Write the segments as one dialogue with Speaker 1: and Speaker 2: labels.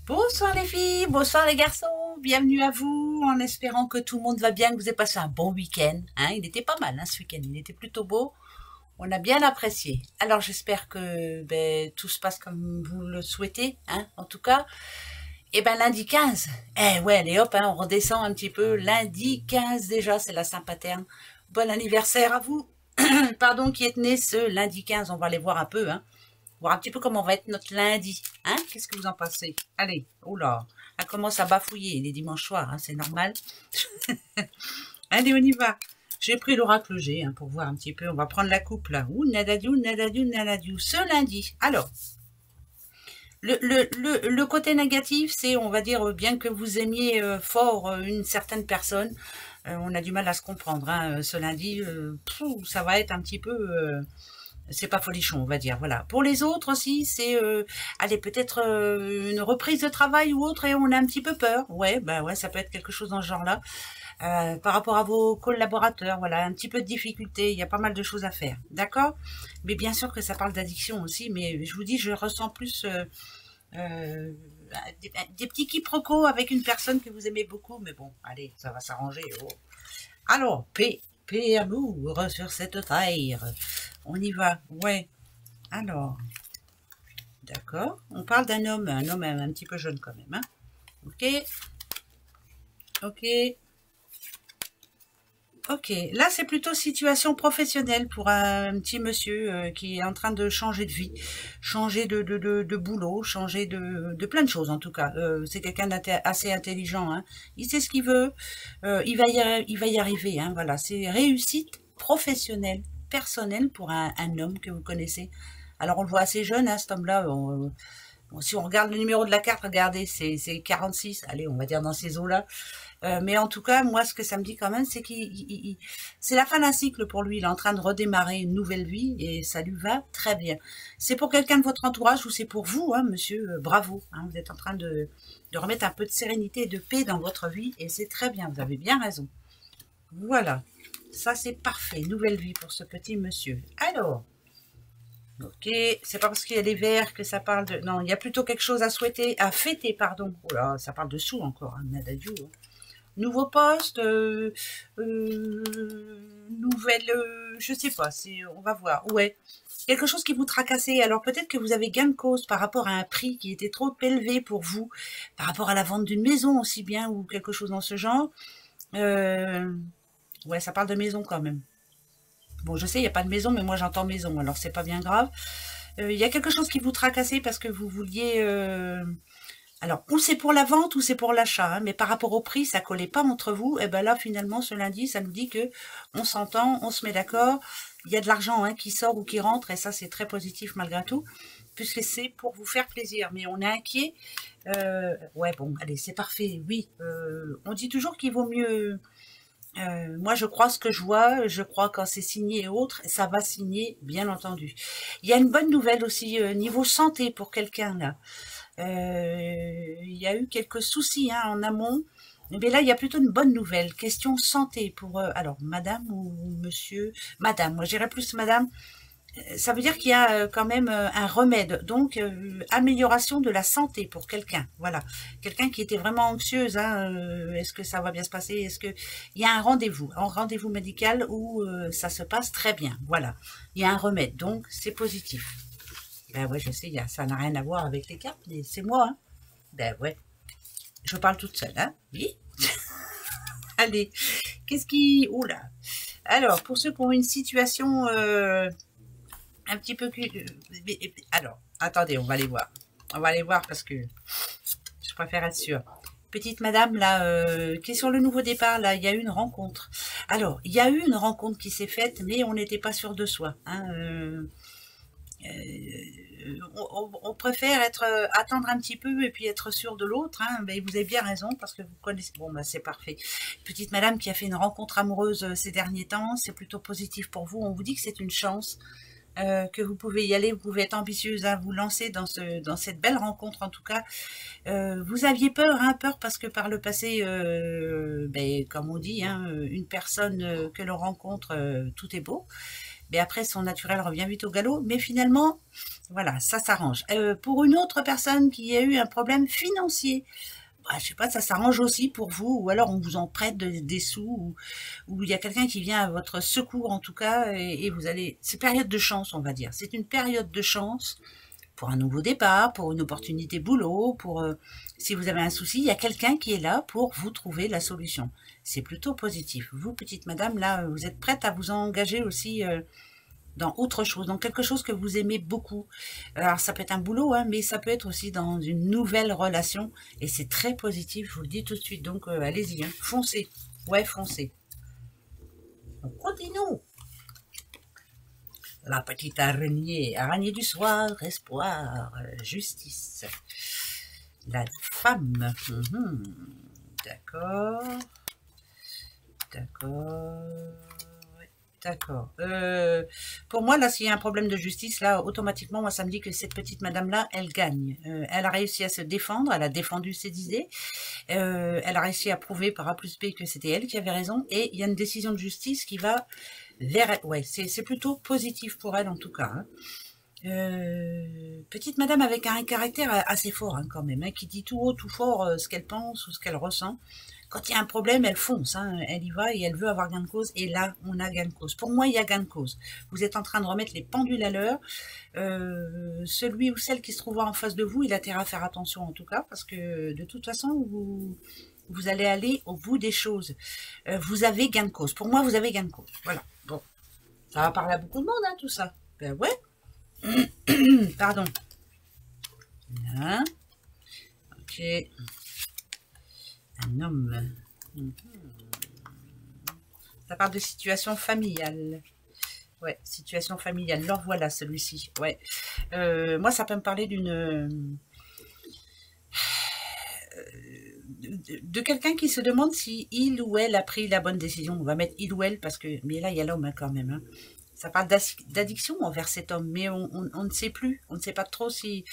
Speaker 1: Bonsoir les filles, bonsoir les garçons, bienvenue à vous, en espérant que tout le monde va bien, que vous avez passé un bon week-end. Hein, il était pas mal ce week-end, il était plutôt beau, on a bien apprécié. Alors j'espère que tout se passe comme vous le souhaitez, en tout cas. Et lundi 15, ouais, allez hop, on redescend un petit peu, lundi 15 déjà, c'est la Saint-Paterne. Bon anniversaire à vous, pardon, qui êtes né ce lundi 15, on va aller voir un peu, voir un petit peu comment va être notre lundi. Qu'est-ce que vous en pensez? Allez, oula, elle commence à bafouiller les dimanches soirs, c'est normal. Allez, on y va. J'ai pris l'oracle G pour voir un petit peu. On va prendre la coupe là. Ouh, nadadiou, nadadiou, nadadiou. Ce lundi. Alors, le côté négatif, c'est, on va dire, bien que vous aimiez fort une certaine personne, on a du mal à se comprendre. Ce lundi, ça va être un petit peu... c'est pas folichon, on va dire. Voilà. Pour les autres aussi, c'est allez, peut-être une reprise de travail ou autre et on a un petit peu peur. Ouais, ouais, ça peut être quelque chose dans ce genre-là. Par rapport à vos collaborateurs, voilà, un petit peu de difficulté, il y a pas mal de choses à faire. D'accord? Mais bien sûr que ça parle d'addiction aussi, mais je vous dis, je ressens plus des petits quiproquos avec une personne que vous aimez beaucoup, mais bon, allez, ça va s'arranger. Oh. Alors, paix amour sur cette terre. On y va, ouais. Alors, d'accord. On parle d'un homme un petit peu jeune quand même. Ok. Ok. Ok. Là, c'est plutôt situation professionnelle pour un petit monsieur qui est en train de changer de vie, changer de boulot, changer de plein de choses en tout cas. C'est quelqu'un d'assez intelligent. Il sait ce qu'il veut. Il va y arriver. Voilà. C'est réussite professionnelle, personnelle pour un homme que vous connaissez. Alors, on le voit assez jeune, cet homme-là. Bon, si on regarde le numéro de la carte, regardez, c'est 46. Allez, on va dire dans ces eaux-là. Mais en tout cas, moi, ce que ça me dit quand même, c'est c'est la fin d'un cycle pour lui. Il est en train de redémarrer une nouvelle vie et ça lui va très bien. C'est pour quelqu'un de votre entourage ou c'est pour vous, monsieur, bravo. Vous êtes en train de remettre un peu de sérénité et de paix dans votre vie et c'est très bien, vous avez bien raison. Voilà, ça c'est parfait. Nouvelle vie pour ce petit monsieur. Alors, ok, c'est pas parce qu'il y a les verts que ça parle de... Non, il y a plutôt quelque chose à souhaiter, à fêter, pardon. Oh là, ça parle de sous encore, Nadadiou. Nouveau poste, nouvelle, je sais pas, on va voir. Ouais, quelque chose qui vous tracassait. Alors peut-être que vous avez gain de cause par rapport à un prix qui était trop élevé pour vous, par rapport à la vente d'une maison aussi bien ou quelque chose dans ce genre. Ouais, ça parle de maison quand même. Bon, je sais, il n'y a pas de maison, mais moi j'entends maison, alors c'est pas bien grave. Il y a quelque chose qui vous tracassait parce que vous vouliez... Alors, ou c'est pour la vente ou c'est pour l'achat, mais par rapport au prix, ça collait pas entre vous. Et là, finalement, ce lundi, ça nous dit que on s'entend, on se met d'accord. Il y a de l'argent qui sort ou qui rentre, et ça, c'est très positif malgré tout, puisque c'est pour vous faire plaisir. Mais on est inquiet. Ouais, bon, allez, c'est parfait. Oui, on dit toujours qu'il vaut mieux... moi, je crois ce que je vois. Je crois quand c'est signé et autres, ça va signer, bien entendu. Il y a une bonne nouvelle aussi niveau santé pour quelqu'un là. Il y a eu quelques soucis en amont. Mais là, il y a plutôt une bonne nouvelle. Question santé pour... alors, madame ou monsieur? Madame, moi j'irais plus madame. Ça veut dire qu'il y a quand même un remède. Donc, amélioration de la santé pour quelqu'un. Voilà. Quelqu'un qui était vraiment anxieuse. Est-ce que ça va bien se passer? Est-ce que... Il y a un rendez-vous médical où ça se passe très bien. Voilà. Il y a un remède. Donc, c'est positif. Ben ouais, je sais, ça n'a rien à voir avec les cartes, mais c'est moi. Ben ouais, je parle toute seule, oui. Allez, qu'est-ce qui... Oula. Alors, pour ceux qui ont une situation un petit peu... alors, attendez, on va aller voir. On va aller voir parce que je préfère être sûre. Petite madame, là, qui est sur le nouveau départ, là, il y a eu une rencontre. Alors, il y a eu une rencontre qui s'est faite, mais on n'était pas sûr de soi. On préfère attendre un petit peu et puis être sûr de l'autre. Mais vous avez bien raison parce que vous connaissez. Bon, c'est parfait. Petite madame qui a fait une rencontre amoureuse ces derniers temps, c'est plutôt positif pour vous. On vous dit que c'est une chance, que vous pouvez y aller, vous pouvez être ambitieuse, vous lancer dans cette belle rencontre en tout cas. Vous aviez peur, peur parce que par le passé, comme on dit, une personne que l'on rencontre, tout est beau. mais après son naturel revient vite au galop, mais finalement, voilà, ça s'arrange. Pour une autre personne qui a eu un problème financier, bah, je sais pas, ça s'arrange aussi pour vous, ou alors on vous en prête des sous, ou il y a quelqu'un qui vient à votre secours en tout cas, et vous allez... C'est période de chance, on va dire. C'est une période de chance pour un nouveau départ, pour une opportunité boulot, pour si vous avez un souci, il y a quelqu'un qui est là pour vous trouver la solution. C'est plutôt positif. Vous, petite madame, là, vous êtes prête à vous engager aussi dans autre chose, dans quelque chose que vous aimez beaucoup. Alors, ça peut être un boulot, hein, mais ça peut être aussi dans une nouvelle relation, et c'est très positif, je vous le dis tout de suite. Donc, allez-y, hein, foncez. Ouais, foncez. On continue. La petite araignée, araignée du soir, espoir, justice. La femme. D'accord. D'accord. D'accord. Pour moi, là, s'il y a un problème de justice, là, automatiquement, moi, ça me dit que cette petite madame-là, elle gagne. Elle a réussi à se défendre, elle a défendu ses idées, elle a réussi à prouver par A plus B que c'était elle qui avait raison, et il y a une décision de justice qui va vers elle. Ouais, c'est plutôt positif pour elle, en tout cas. Hein. Petite madame avec un caractère assez fort, hein, quand même, hein, qui dit tout haut, tout fort ce qu'elle pense ou ce qu'elle ressent. Quand il y a un problème, elle fonce, hein, elle y va et elle veut avoir gain de cause. Et là, on a gain de cause. Pour moi, il y a gain de cause. Vous êtes en train de remettre les pendules à l'heure. Celui ou celle qui se trouvera en face de vous, il a intérêt à faire attention en tout cas, parce que de toute façon, vous allez aller au bout des choses. Vous avez gain de cause. Pour moi, vous avez gain de cause. Voilà. Bon, ça va parler à beaucoup de monde, hein, tout ça. Ben ouais. Pardon. Là. Ok. Un homme. Ça parle de situation familiale. Ouais, situation familiale. Alors voilà celui-ci. Ouais. Moi, ça peut me parler de quelqu'un qui se demande si il ou elle a pris la bonne décision. On va mettre il ou elle parce que... Mais là, il y a l'homme hein, quand même. Hein. Ça parle d'addiction envers cet homme, mais on ne sait plus. On ne sait pas trop si...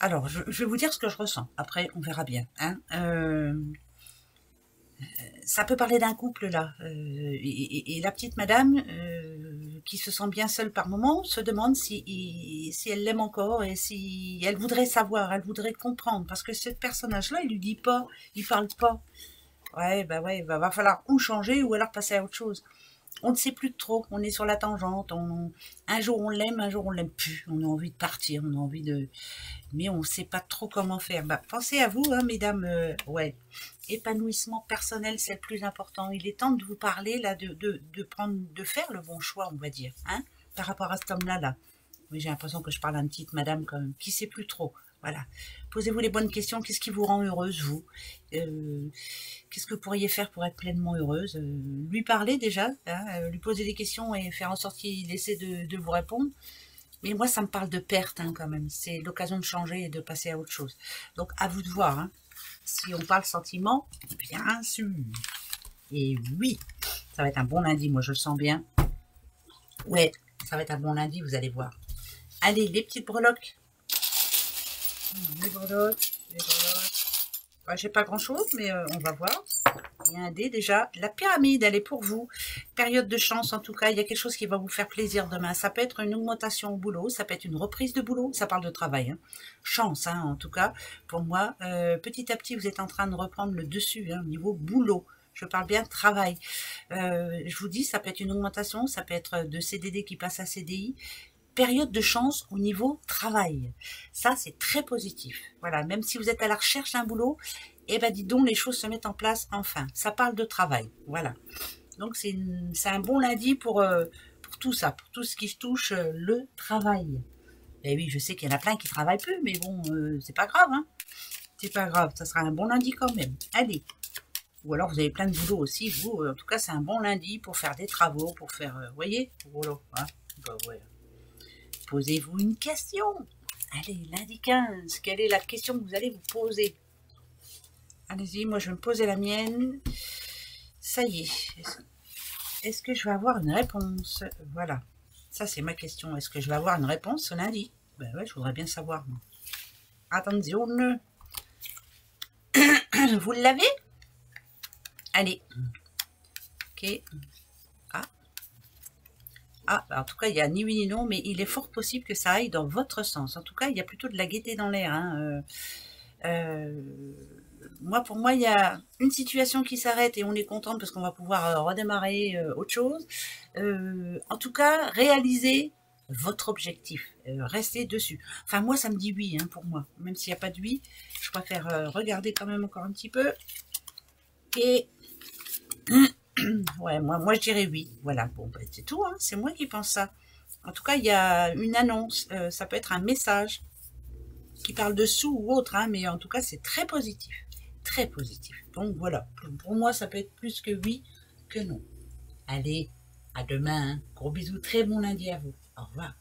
Speaker 1: Alors, je vais vous dire ce que je ressens. Après, on verra bien. Hein. Ça peut parler d'un couple là, et la petite madame qui se sent bien seule par moment se demande si elle l'aime encore et si elle voudrait savoir, elle voudrait comprendre, parce que ce personnage-là, il lui dit pas, il parle pas. Ouais, va falloir ou changer ou alors passer à autre chose. On ne sait plus trop, on est sur la tangente, un jour on l'aime, un jour on l'aime plus, on a envie de partir, on a envie de... Mais on ne sait pas trop comment faire. Bah, pensez à vous, hein, mesdames, ouais. Épanouissement personnel, c'est le plus important. Il est temps de vous parler, là, de faire le bon choix, on va dire, hein, par rapport à cet homme-là, là. Oui, j'ai l'impression que je parle à une petite madame, quand même, qui ne sait plus trop. Voilà. Posez-vous les bonnes questions. Qu'est-ce qui vous rend heureuse, vous qu'est-ce que vous pourriez faire pour être pleinement heureuse lui parler déjà, hein, lui poser des questions et faire en sorte qu'il essaie de vous répondre. Mais moi, ça me parle de perte hein, quand même. C'est l'occasion de changer et de passer à autre chose. Donc, à vous de voir. Hein. Si on parle sentiment, bien sûr. Et oui, ça va être un bon lundi, moi je le sens bien. Ouais, ça va être un bon lundi, vous allez voir. Allez, les petites breloques. Les breloques, les breloques. Ouais, j'ai pas grand chose, mais on va voir. Il y a un dé déjà. La pyramide, elle est pour vous. Période de chance, en tout cas. Il y a quelque chose qui va vous faire plaisir demain. Ça peut être une augmentation au boulot. Ça peut être une reprise de boulot. Ça parle de travail. Hein. Chance, hein, en tout cas. Pour moi, petit à petit, vous êtes en train de reprendre le dessus hein, au niveau boulot. Je parle bien de travail. Je vous dis, ça peut être une augmentation. Ça peut être de CDD qui passe à CDI. Période de chance au niveau travail. Ça, c'est très positif. Voilà, même si vous êtes à la recherche d'un boulot, eh ben dis donc, les choses se mettent en place enfin. Ça parle de travail. Voilà. Donc, c'est un bon lundi pour tout ça, pour tout ce qui touche le travail. Et oui, je sais qu'il y en a plein qui travaillent plus, mais bon, c'est pas grave. Hein. C'est pas grave, ça sera un bon lundi quand même. Allez. Ou alors, vous avez plein de boulot aussi, vous. En tout cas, c'est un bon lundi pour faire des travaux, pour faire, vous voyez, voilà. Hein. Bah, ouais. Posez-vous une question. Allez, lundi 15, quelle est la question que vous allez vous poser? Allez-y, moi je vais me poser la mienne. Ça y est. Est-ce que je vais avoir une réponse? Voilà. Ça, c'est ma question. Est-ce que je vais avoir une réponse ce lundi? Ben ouais, je voudrais bien savoir. Moi. Attention. Vous l'avez? Allez. Ok. Ah, en tout cas, il y a ni oui ni non, mais il est fort possible que ça aille dans votre sens. En tout cas, il y a plutôt de la gaieté dans l'air, hein. Moi, pour moi, il y a une situation qui s'arrête et on est content parce qu'on va pouvoir redémarrer autre chose. En tout cas, réaliser votre objectif, restez dessus. Enfin, moi, ça me dit oui, hein, pour moi. Même s'il n'y a pas de oui, je préfère regarder quand même encore un petit peu. Et ouais, moi, je dirais oui. Voilà, bon, ben, c'est tout, hein, c'est moi qui pense ça. En tout cas, il y a une annonce, ça peut être un message qui parle de sous ou autre, hein, mais en tout cas, c'est très positif. Très positif. Donc voilà, pour moi, ça peut être plus que oui que non. Allez, à demain. Hein. Gros bisous, très bon lundi à vous. Au revoir.